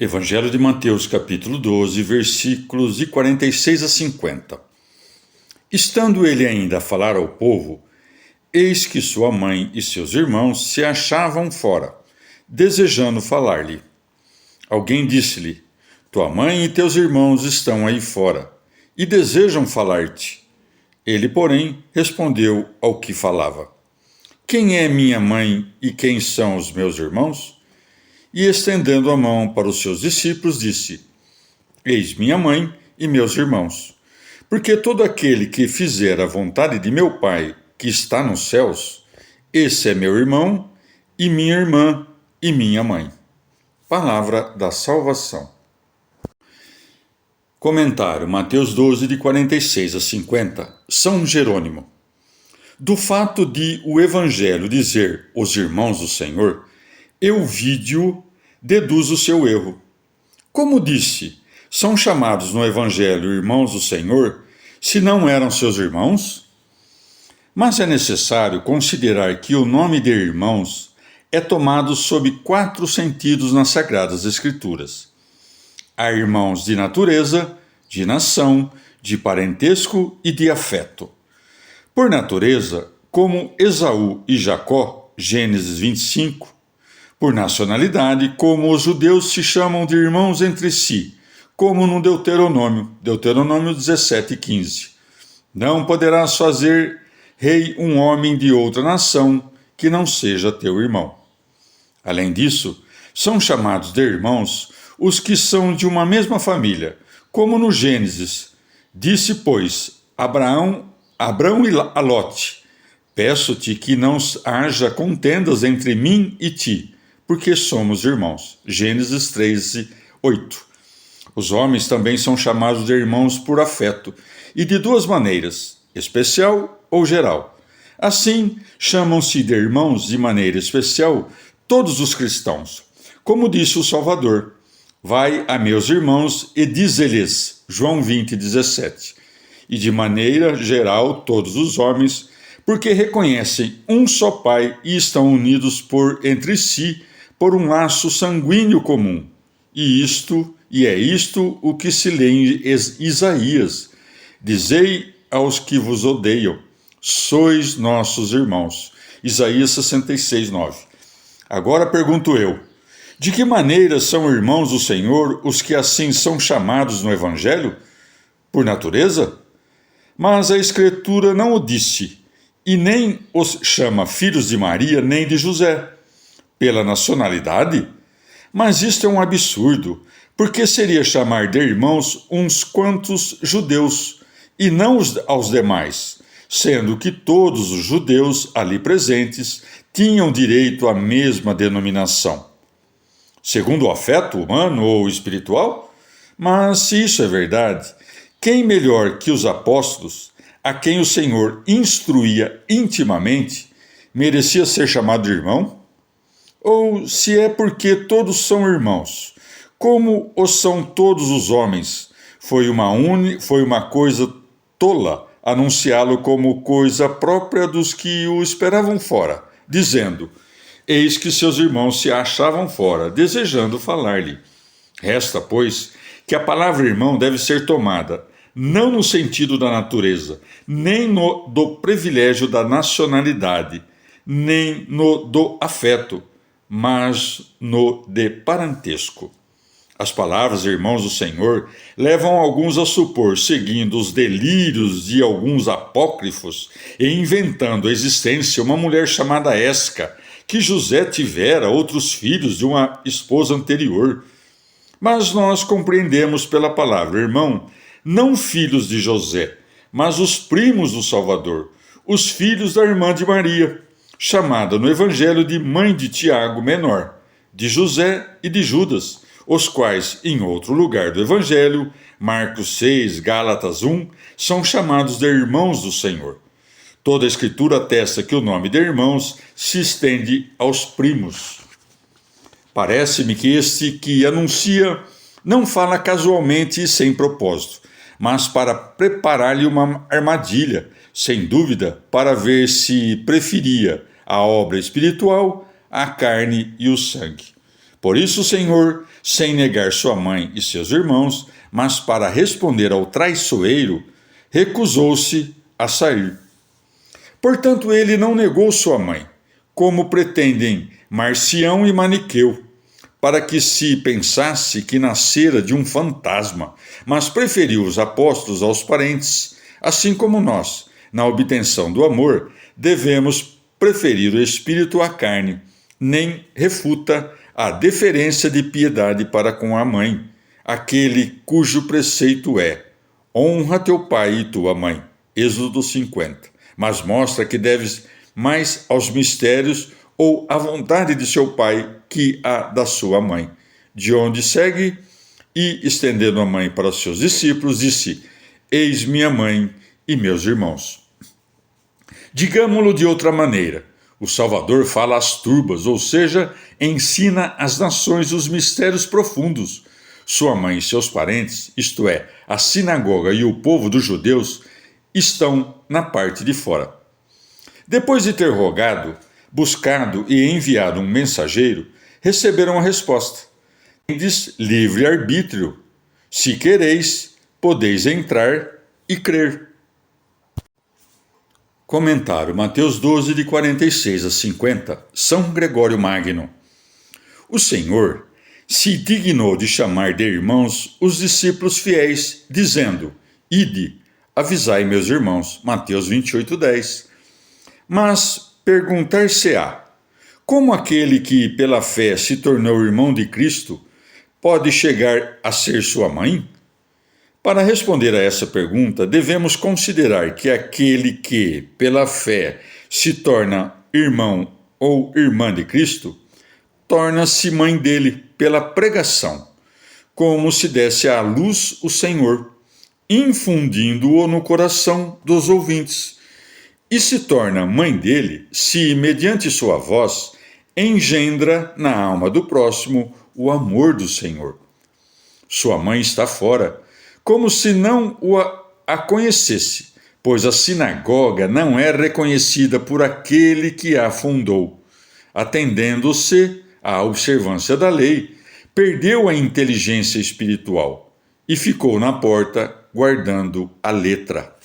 Evangelho de Mateus, capítulo 12, versículos de 46 a 50. Estando ele ainda a falar ao povo, eis que sua mãe e seus irmãos se achavam fora, desejando falar-lhe. Alguém disse-lhe: Tua mãe e teus irmãos estão aí fora, e desejam falar-te. Ele, porém, respondeu ao que falava: Quem é minha mãe e quem são os meus irmãos? E estendendo a mão para os seus discípulos, disse: Eis minha mãe e meus irmãos. Porque todo aquele que fizer a vontade de meu Pai, que está nos céus, esse é meu irmão, e minha irmã, e minha mãe. Palavra da salvação. Comentário: Mateus 12, de 46 a 50. São Jerônimo. Do fato de o Evangelho dizer os irmãos do Senhor, Euvídio deduz o seu erro. Como disse, são chamados no Evangelho irmãos do Senhor, se não eram seus irmãos? Mas é necessário considerar que o nome de irmãos é tomado sob 4 sentidos nas Sagradas Escrituras. Há irmãos de natureza, de nação, de parentesco e de afeto. Por natureza, como Esaú e Jacó, Gênesis 25. Por nacionalidade, como os judeus se chamam de irmãos entre si, como no Deuteronômio 17:15. Não poderás fazer rei um homem de outra nação que não seja teu irmão. Além disso, são chamados de irmãos os que são de uma mesma família, como no Gênesis. Disse, pois, Abrão a Lote: Peço-te que não haja contendas entre mim e ti, porque somos irmãos. Gênesis 13:8. Os homens também são chamados de irmãos por afeto, e de 2 maneiras, especial ou geral. Assim, chamam-se de irmãos de maneira especial todos os cristãos. Como disse o Salvador: Vai a meus irmãos e dize-lhes, João 20:17. E de maneira geral todos os homens, porque reconhecem um só Pai e estão unidos entre si por um laço sanguíneo comum. E é isto o que se lê em Isaías: Dizei aos que vos odeiam, sois nossos irmãos. Isaías 66:9. Agora pergunto eu: de que maneira são irmãos do Senhor os que assim são chamados no Evangelho? Por natureza? Mas a Escritura não o disse, e nem os chama filhos de Maria nem de José. Pela nacionalidade? Mas isto é um absurdo, porque seria chamar de irmãos uns quantos judeus, e não aos demais, sendo que todos os judeus ali presentes tinham direito à mesma denominação. Segundo o afeto humano ou espiritual? Mas se isso é verdade, quem melhor que os apóstolos, a quem o Senhor instruía intimamente, merecia ser chamado de irmão? Ou se é porque todos são irmãos, como o são todos os homens, foi uma coisa tola anunciá-lo como coisa própria dos que o esperavam fora, dizendo: Eis que seus irmãos se achavam fora, desejando falar-lhe. Resta, pois, que a palavra irmão deve ser tomada não no sentido da natureza, nem do privilégio da nacionalidade, nem no do afeto, mas no de parentesco. As palavras irmãos do Senhor levam alguns a supor, seguindo os delírios de alguns apócrifos e inventando a existência uma mulher chamada Esca, que José tivera outros filhos de uma esposa anterior. Mas nós compreendemos pela palavra irmão não filhos de José, mas os primos do Salvador, os filhos da irmã de Maria, chamada no Evangelho de mãe de Tiago menor, de José e de Judas, os quais, em outro lugar do Evangelho, Marcos 6, Gálatas 1, são chamados de irmãos do Senhor. Toda a Escritura atesta que o nome de irmãos se estende aos primos. Parece-me que este que anuncia não fala casualmente e sem propósito, mas para preparar-lhe uma armadilha, sem dúvida, para ver se preferia a obra espiritual à carne e o sangue. Por isso o Senhor, sem negar sua mãe e seus irmãos, mas para responder ao traiçoeiro, recusou-se a sair. Portanto, ele não negou sua mãe, como pretendem Marcião e Maniqueu, para que se pensasse que nascera de um fantasma, mas preferiu os apóstolos aos parentes, assim como nós, na obtenção do amor, devemos preferir o espírito à carne, nem refuta a deferência de piedade para com a mãe, aquele cujo preceito é: honra teu pai e tua mãe. Êxodo 50. Mas mostra que deves mais aos mistérios ou à vontade de seu pai que a da sua mãe. De onde segue, e estendendo a mãe para os seus discípulos, disse: eis minha mãe e meus irmãos. Digámo-lo de outra maneira. O Salvador fala às turbas, ou seja, ensina às nações os mistérios profundos. Sua mãe e seus parentes, isto é, a sinagoga e o povo dos judeus, estão na parte de fora. Depois de ter rogado, buscado e enviado um mensageiro, receberam a resposta: tendes livre arbítrio. Se quereis, podeis entrar e crer. Comentário: Mateus 12, de 46 a 50, São Gregório Magno. O Senhor se dignou de chamar de irmãos os discípulos fiéis, dizendo: ide, avisai meus irmãos. Mateus 28, 10. Mas perguntar-se-á: como aquele que pela fé se tornou irmão de Cristo pode chegar a ser sua mãe? Para responder a essa pergunta, devemos considerar que aquele que, pela fé, se torna irmão ou irmã de Cristo, torna-se mãe dele pela pregação, como se desse à luz o Senhor, infundindo-o no coração dos ouvintes, e se torna mãe dele se, mediante sua voz, engendra na alma do próximo o amor do Senhor. Sua mãe está fora, como se não a conhecesse, pois a sinagoga não é reconhecida por aquele que a fundou. Atendendo-se à observância da lei, perdeu a inteligência espiritual e ficou na porta guardando a letra.